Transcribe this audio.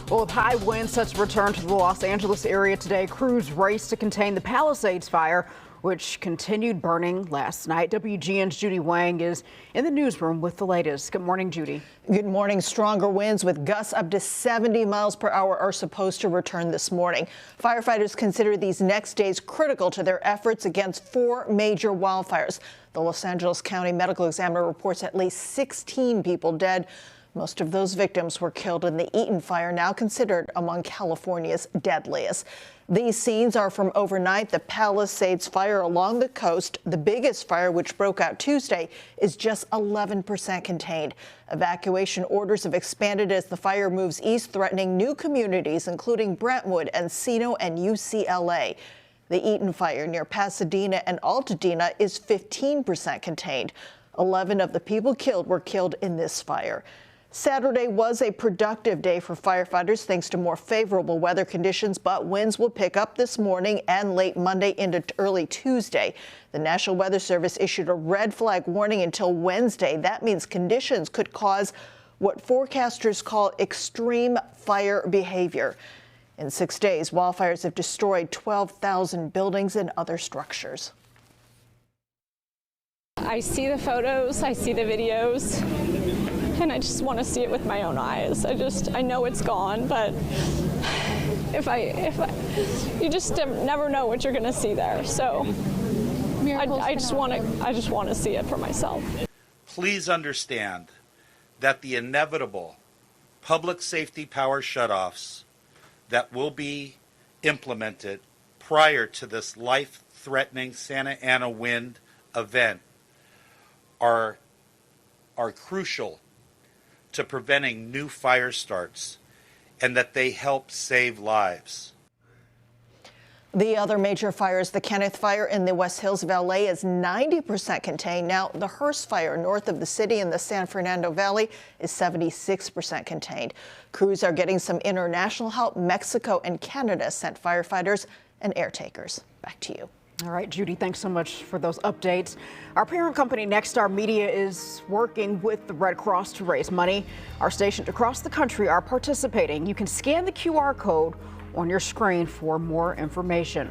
Well, with high winds set to return to the Los Angeles area today, crews race to contain the Palisades fire, which continued burning last night. WGN's Judy Wang is in the newsroom with the latest. Good morning, Judy. Good morning. Stronger winds with gusts up to 70 miles per hour are supposed to return this morning. Firefighters consider these next days critical to their efforts against 4 major wildfires. The Los Angeles County Medical Examiner reports at least 16 people dead. Most of those victims were killed in the Eaton fire, now considered among California's deadliest. These scenes are from overnight. The Palisades fire along the coast, the biggest fire, which broke out Tuesday, is just 11% contained. Evacuation orders have expanded as the fire moves east, threatening new communities, including Brentwood, Encino, and UCLA. The Eaton fire near Pasadena and Altadena is 15% contained. 11 of the people killed were killed in this fire. Saturday was a productive day for firefighters thanks to more favorable weather conditions, but winds will pick up this morning and late Monday into early Tuesday. The National Weather Service issued a red flag warning until Wednesday. That means conditions could cause what forecasters call extreme fire behavior. In 6 days, wildfires have destroyed 12,000 buildings and other structures. I see the photos, I see the videos, and I just want to see it with my own eyes. I know it's gone, but you just never know what you're going to see there. So I just want to see it for myself. Please understand that the inevitable public safety power shutoffs that will be implemented prior to this life-threatening Santa Ana wind event are crucial to preventing new fire starts, and that they help save lives. The other major fires, the Kenneth fire in the West Hills of LA is 90% contained. Now, the Hearst fire north of the city in the San Fernando Valley is 76% contained. Crews are getting some international help. Mexico and Canada sent firefighters and air takers. Back to you. All right, Judy, thanks so much for those updates. Our parent company, Nexstar Media, is working with the Red Cross to raise money. Our stations across the country are participating. You can scan the QR code on your screen for more information.